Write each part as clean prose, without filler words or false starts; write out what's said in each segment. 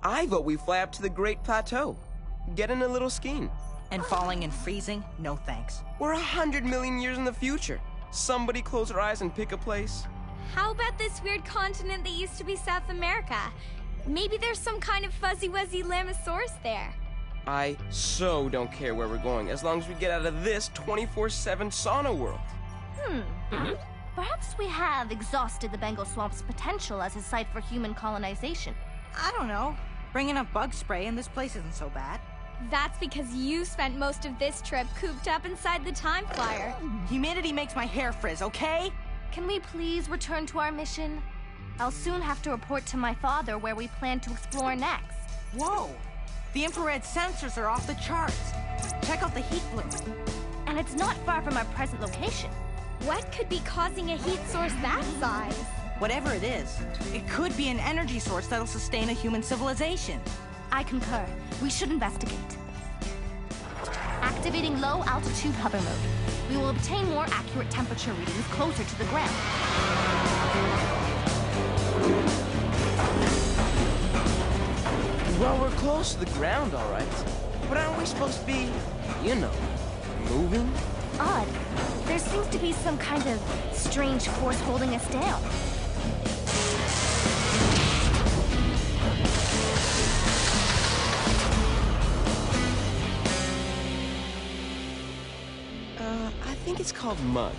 I vote we fly up to the Great Plateau. Get in a little skiing. And falling and freezing? No thanks. We're 100 million years in the future. Somebody close their eyes and pick a place. How about this weird continent that used to be South America? Maybe there's some kind of fuzzy-wuzzy Lamosaurus there. I so don't care where we're going, as long as we get out of this 24/7 sauna world. Perhaps we have exhausted the Bengal Swamp's potential as a site for human colonization. I don't know. Bring enough bug spray and this place isn't so bad. That's because you spent most of this trip cooped up inside the Time Flyer. Humidity makes my hair frizz, okay? Can we please return to our mission? I'll soon have to report to my father where we plan to explore next. Whoa! The infrared sensors are off the charts. Check out the heat bloom. And it's not far from our present location. What could be causing a heat source that size? Whatever it is, it could be an energy source that'll sustain a human civilization. I concur. We should investigate. Activating low-altitude hover mode. We will obtain more accurate temperature readings closer to the ground. Well, we're close to the ground, all right. But aren't we supposed to be, you know, moving? Odd. There seems to be some kind of strange force holding us down. I think it's called mud.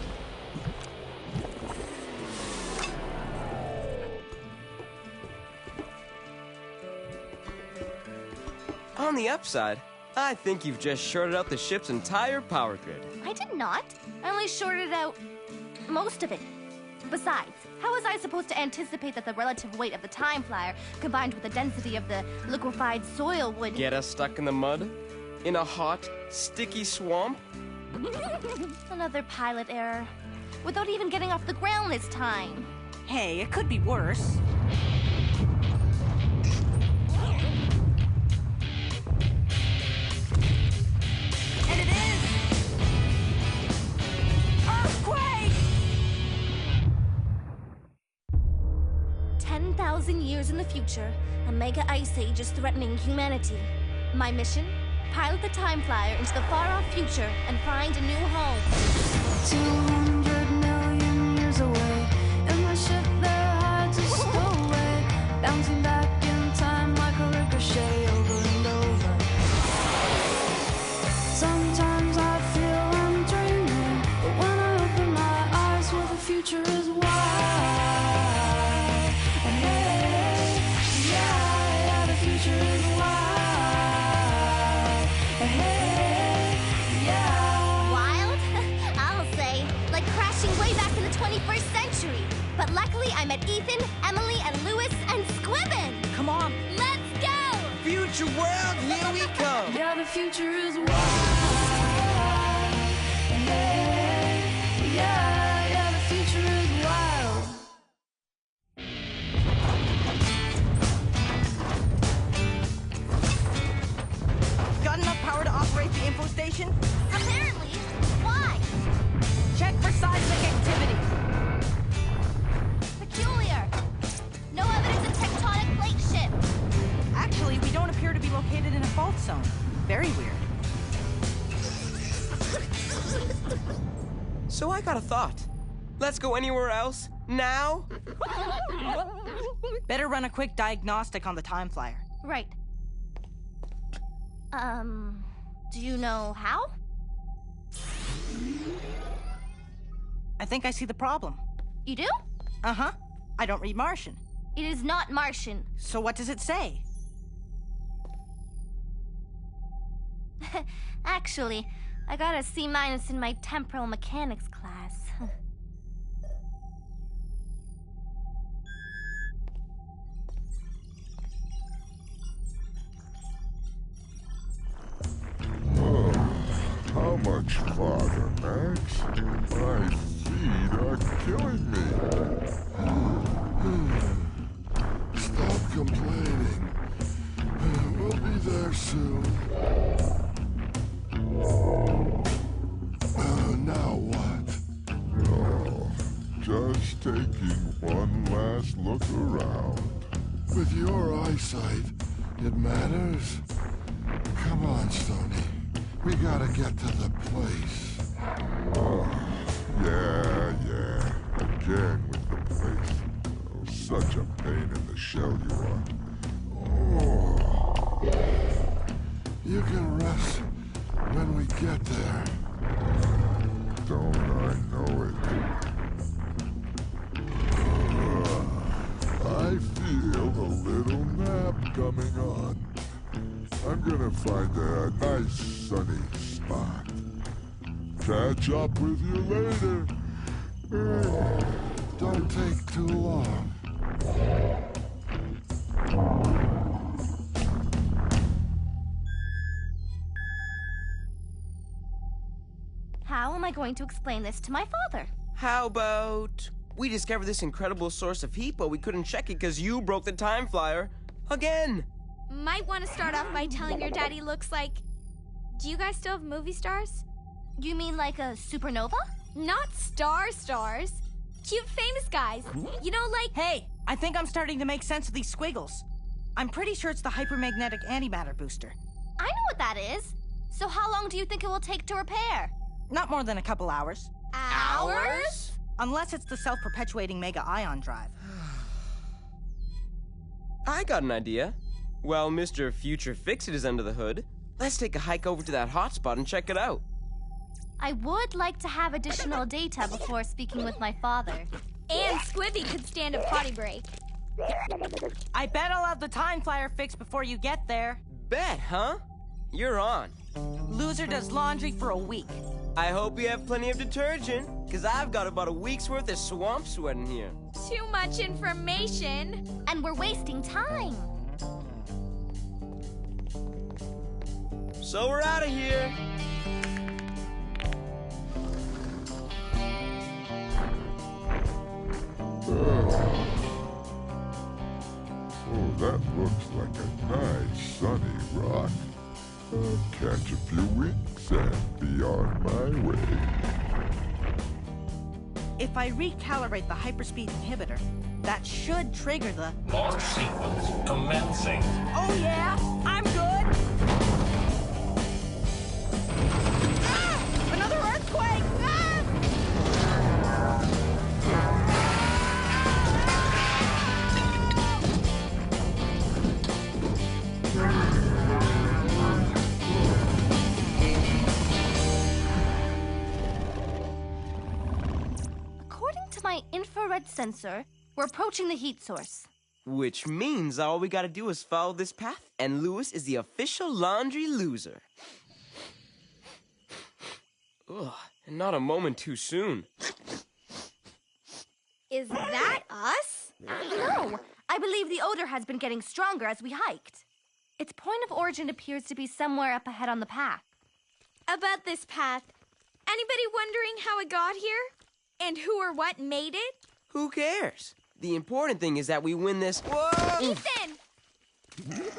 On the upside, I think you've just shorted out the ship's entire power grid. I did not. I only shorted out most of it. Besides, how was I supposed to anticipate that the relative weight of the Time Flyer, combined with the density of the liquefied soil, would... Get us stuck in the mud? In a hot, sticky swamp? Another pilot error. Without even getting off the ground this time. Hey, it could be worse. And it is! Earthquake! 10,000 years in the future, a mega ice age is threatening humanity. My mission? Pilot the Time Flyer into the far-off future and find a new home. 200 million years away, in the ship there hides a stowaway, bouncing back in time like a ricochet over and over. Sometimes I feel I'm dreaming, but when I open my eyes, well, the future is wide. And hey, yeah, the future is wide. Hey, yeah. Wild? I'll say. Like crashing way back in the 21st century. But luckily I met Ethan, Emily, and Lewis, and Squibbin. Come on. Let's go! Future world, here we come! Yeah, the future is wide. Hey, yeah, the future is wild. Got enough power to operate the info station? Apparently. Why? Check for seismic activity. Peculiar. No evidence of tectonic plate shift. Actually, we don't appear to be located in a fault zone. Very weird. So I got a thought. Let's go anywhere else, now? Better run a quick diagnostic on the Time Flyer. Right. Do you know how? I think I see the problem. You do? Uh-huh. I don't read Martian. It is not Martian. So what does it say? Actually, I got a C- in my temporal mechanics class. How much farther, Max? My feet are killing me. Stop complaining. We'll be there soon. Now what? Oh, just taking one last look around. With your eyesight, It matters? Come on, Stony. We gotta get to the place. Oh, yeah. Again with the place. Oh, such a pain in the shell you are. Oh. You can rest when we get there. Don't I know it? I feel a little nap coming on. I'm gonna find a nice sunny spot. Catch up with you later. Don't take too long. How am I going to explain this to my father? How about we discovered this incredible source of heat, but we couldn't check it because you broke the time flyer again? Might want to start off by telling your daddy looks like... Do you guys still have movie stars? You mean like a supernova? Not stars. Cute famous guys. You know, like... Hey, I think I'm starting to make sense of these squiggles. I'm pretty sure it's the hypermagnetic antimatter booster. I know what that is. So how long do you think it will take to repair? Not more than a couple hours. Hours? Unless it's the self-perpetuating mega ion drive. I got an idea. While Mr. Future Fix-It is under the hood, let's take a hike over to that hotspot and check it out. I would like to have additional data before speaking with my father. And Squibby could stand a potty break. I bet I'll have the time flyer fixed before you get there. Bet, huh? You're on. Loser does laundry for a week. I hope you have plenty of detergent, because I've got about a week's worth of swamp sweat in here. Too much information. And we're wasting time. So we're out of here. Oh, that looks like a nice sunny rock. I'll catch a few winks and be on my way. If I recalibrate the hyperspeed inhibitor, that should trigger the... Launch sequence commencing. Oh yeah, I'm good! Ah! Another earthquake! According to my infrared sensor, we're approaching the heat source. Which means all we gotta do is follow this path, and Lewis is the official laundry loser. Ugh, and not a moment too soon. Is that us? No, I believe the odor has been getting stronger as we hiked. Its point of origin appears to be somewhere up ahead on the path. About this path, anybody wondering how it got here? And who or what made it? Who cares? The important thing is that we win this. Whoa! Ethan!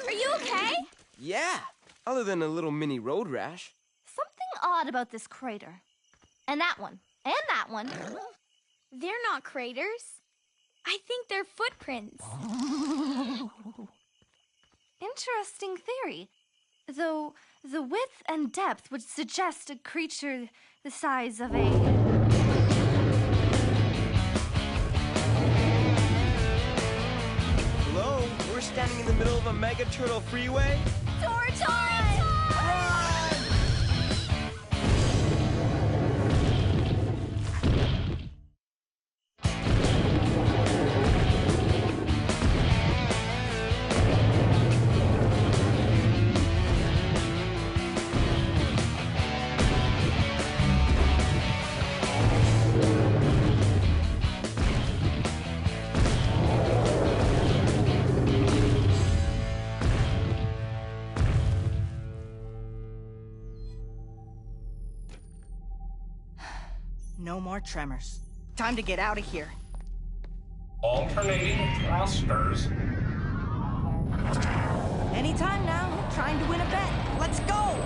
Are you okay? Yeah, other than a little mini road rash. Something odd about this crater. And that one. And that one. They're not craters. I think they're footprints. Interesting theory. Though the width and depth would suggest a creature the size of a... Hello? We're standing in the middle of a mega turtle freeway? Tour time! No more tremors. Time to get out of here. Alternating thrusters. Anytime now. Trying to win a bet. Let's go!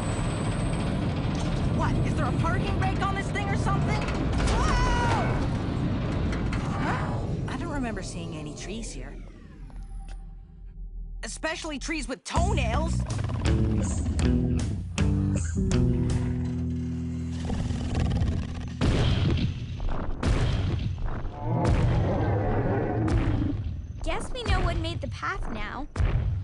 What? Is there a parking brake on this thing or something? Whoa! Huh? I don't remember seeing any trees here. especially trees with toenails. Guess we know what made the path now.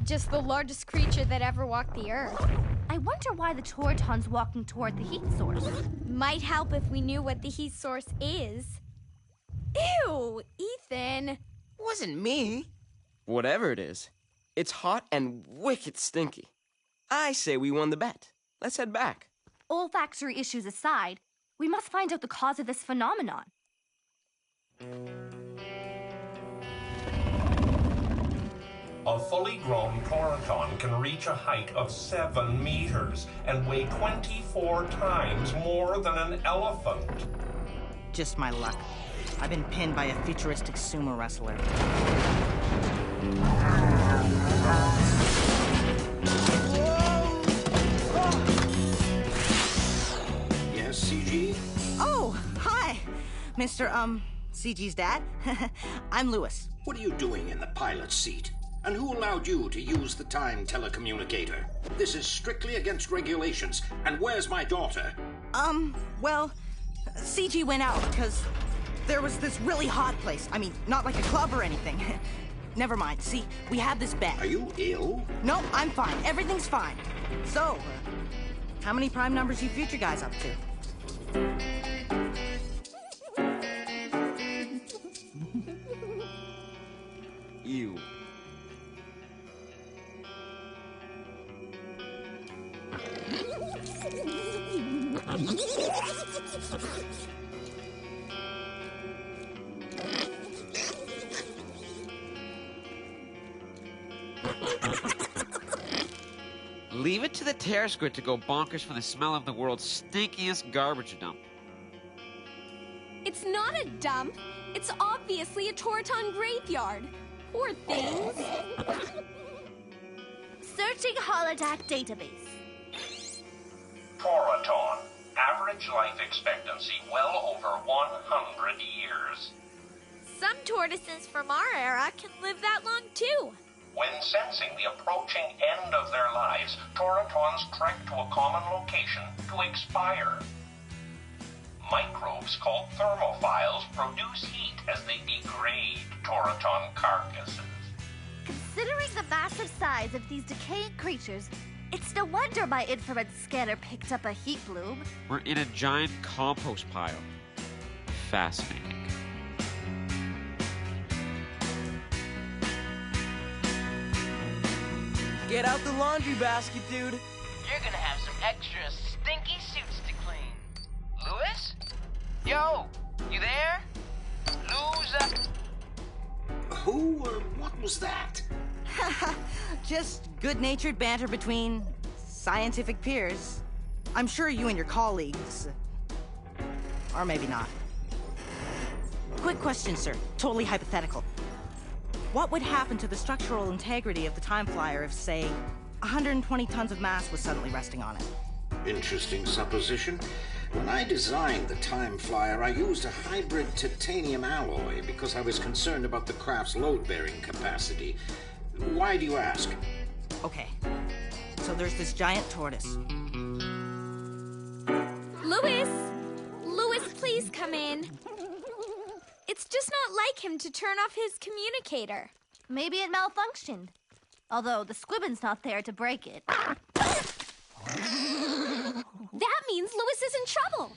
Just the largest creature that ever walked the earth. I wonder why the Toroton's walking toward the heat source. Might help if we knew what the heat source is. Ew, Ethan. Wasn't me. Whatever it is, it's hot and wicked stinky. I say we won the bet. Let's head back. Olfactory issues aside, we must find out the cause of this phenomenon. A fully grown Toroton can reach a height of 7 meters and weigh 24 times more than an elephant. Just my luck. I've been pinned by a futuristic sumo wrestler. Yes, CG? Oh, hi, Mr. CG's dad. I'm Lewis. What are you doing in the pilot's seat? And who allowed you to use the time telecommunicator? This is strictly against regulations. And where's my daughter? Well, CG went out because there was this really hot place. I mean, not like a club or anything. Never mind. See, we had this bet. Are you ill? No, I'm fine. Everything's fine. So, how many prime numbers you future guys up to? Ew. Leave it to the Terror Squid to go bonkers for the smell of the world's stinkiest garbage dump. It's not a dump. It's obviously a Toroton graveyard. Poor things. Searching holodeck database. Toroton. Average life expectancy well over 100 years. Some tortoises from our era can live that long too. When sensing the approaching end of their lives, Torotons trek to a common location to expire. Microbes called thermophiles produce heat as they degrade Toroton carcasses. Considering the massive size of these decaying creatures, it's no wonder my infrared scanner picked up a heat bloom. We're in a giant compost pile. Fascinating. Get out the laundry basket, dude. You're gonna have some extra stinky suits to clean. Lewis? Yo, you there? Loser. Who or what was that? Just good-natured banter between scientific peers. I'm sure you and your colleagues... Or maybe not. Quick question, sir. Totally hypothetical. What would happen to the structural integrity of the Time Flyer if, say, 120 tons of mass was suddenly resting on it? Interesting supposition. When I designed the Time Flyer, I used a hybrid titanium alloy because I was concerned about the craft's load-bearing capacity. Why do you ask? Okay. So there's this giant tortoise. Lewis! Lewis, please come in. It's just not like him to turn off his communicator. Maybe it malfunctioned. Although the Squibbin's not there to break it. That means Lewis is in trouble.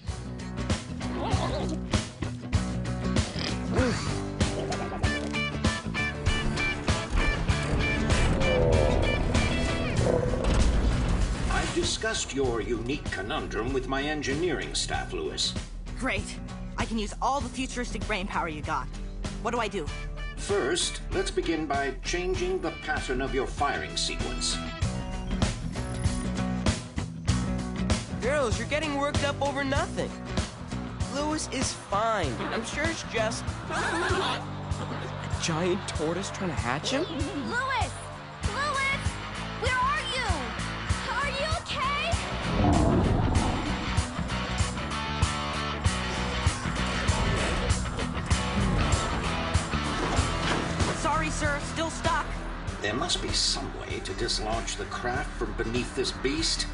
I've discussed your unique conundrum with my engineering staff, Lewis. Great. I can use all the futuristic brainpower you got. What do I do? First, let's begin by changing the pattern of your firing sequence. Girls, you're getting worked up over nothing. Lewis is fine. I'm sure it's just... a giant tortoise trying to hatch him? Lewis! Lewis! Where are you? Are you okay? Sorry, sir. Still stuck. There must be some way to dislodge the craft from beneath this beast.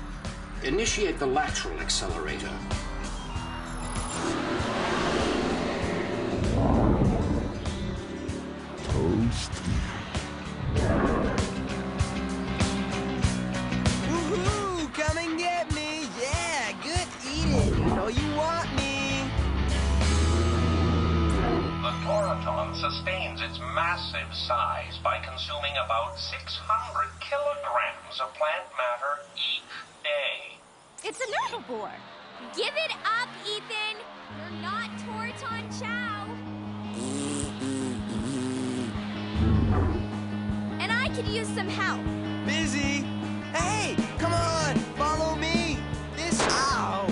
Initiate the lateral accelerator. Toasty. Woohoo! Come and get me! Yeah, good eating! You know you want me! The Toraton sustains its massive size by consuming about 600 kilograms of plant matter each day. It's an herbivore. Give it up, Ethan! You're not Toraton Chow! And I could use some help. Busy! Hey, come on! Follow me! This... Ow!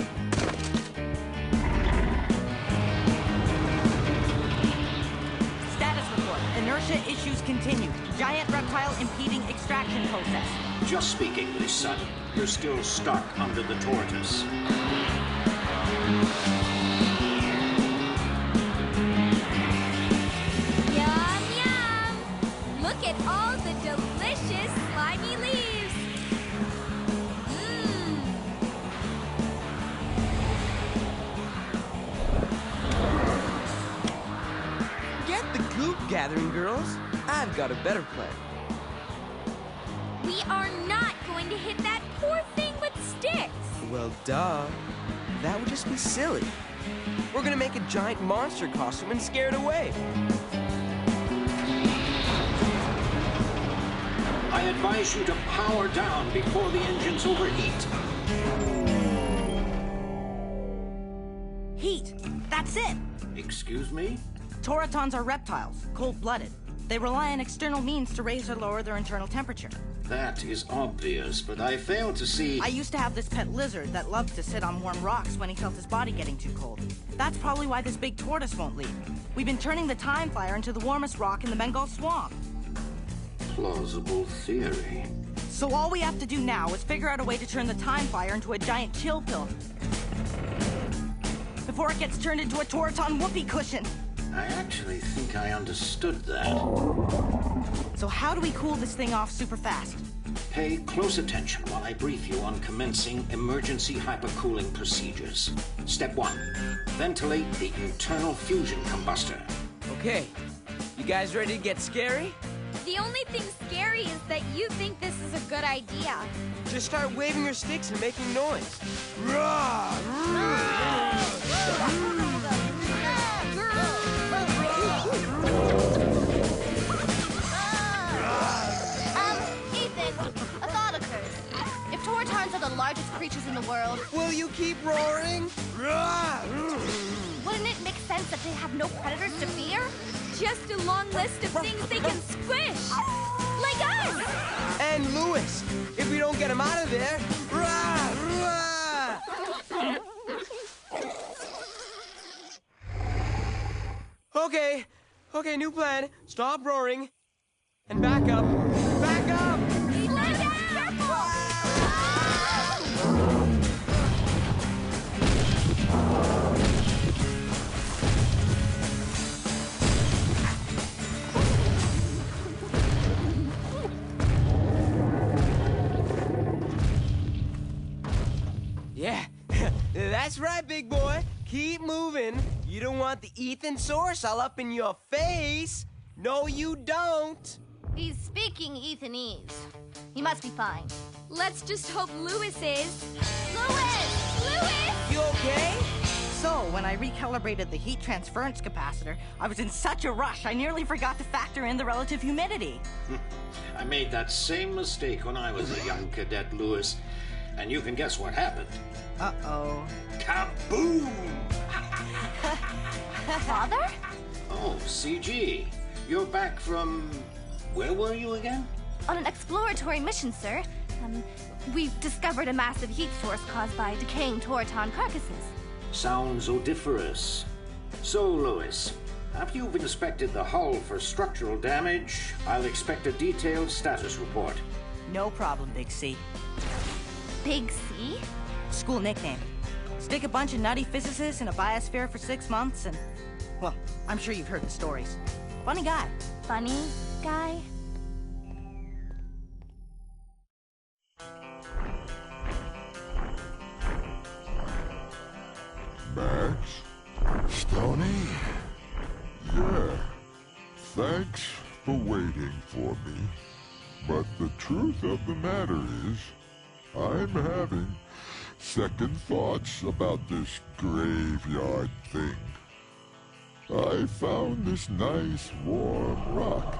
Status report. Inertia issues continued. Giant reptile impeding extraction process. Just speak English, son. You're still stuck under the tortoise. Yum, yum! Look at all the delicious slimy leaves. Mmm. Get the goop gathering, girls. I've got a better plan. We are not going to hit that poor thing with sticks. Well, duh. That would just be silly. We're gonna make a giant monster costume and scare it away. I advise you to power down before the engines overheat. Heat. That's it. Excuse me? Toratons are reptiles, cold-blooded. They rely on external means to raise or lower their internal temperature. That is obvious, but I fail to see... I used to have this pet lizard that loved to sit on warm rocks when he felt his body getting too cold. That's probably why this big tortoise won't leave. We've been turning the Time Flyer into the warmest rock in the Bengal swamp. Plausible theory. So all we have to do now is figure out a way to turn the Time Flyer into a giant chill pill before it gets turned into a Toraton whoopee cushion. I actually think I understood that. So how do we cool this thing off super fast? Pay close attention while I brief you on commencing emergency hypercooling procedures. Step 1. Ventilate the internal fusion combustor. Okay, you guys ready to get scary? The only thing scary is that you think this is a good idea. Just start waving your sticks and making noise. Ethan, a thought occurs. If Toratons are the largest creatures in the world, Will you keep roaring? wouldn't it make sense that they have no predators to fear? Just a long list of things they can squish. Like us! And Lewis, if we don't get him out of there... Okay, new plan. Stop roaring. And back up. Back up! Slow down! Yeah, that's right, big boy. Keep moving. You don't want the Ethan source all up in your face. No, you don't. He's speaking Ethanese. He must be fine. Let's just hope Lewis is. Lewis! Lewis! You okay? So, when I recalibrated the heat transference capacitor, I was in such a rush I nearly forgot to factor in the relative humidity. I made that same mistake when I was a young cadet, Lewis. And you can guess what happened. Uh-oh. Kaboom! Father? Oh, CG. You're back from... Where were you again? On an exploratory mission, sir. We've discovered a massive heat source caused by decaying Toraton carcasses. Sounds odoriferous. So, Lewis, after you've inspected the hull for structural damage, I'll expect a detailed status report. No problem, Big C. Big C? School nickname. Stick a bunch of nutty physicists in a biosphere for 6 months and... Well, I'm sure you've heard the stories. Funny guy. Funny guy? Max? Stony? Yeah. Thanks for waiting for me. But the truth of the matter is, I'm having second thoughts about this graveyard thing. I found this nice warm rock,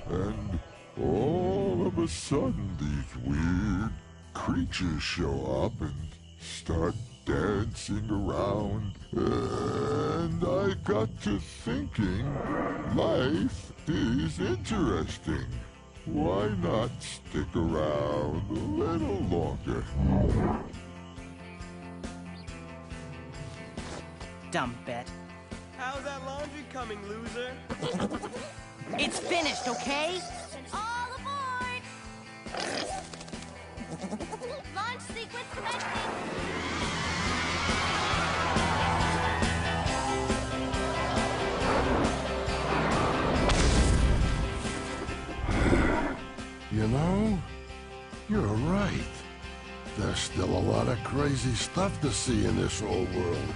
and all of a sudden these weird creatures show up and start dancing around, and I got to thinking, life is interesting. Why not stick around a little longer? Dumb bet. How's that laundry coming, loser? It's finished, okay? All aboard! Launch sequence commencing! You know, you're right. There's still a lot of crazy stuff to see in this old world.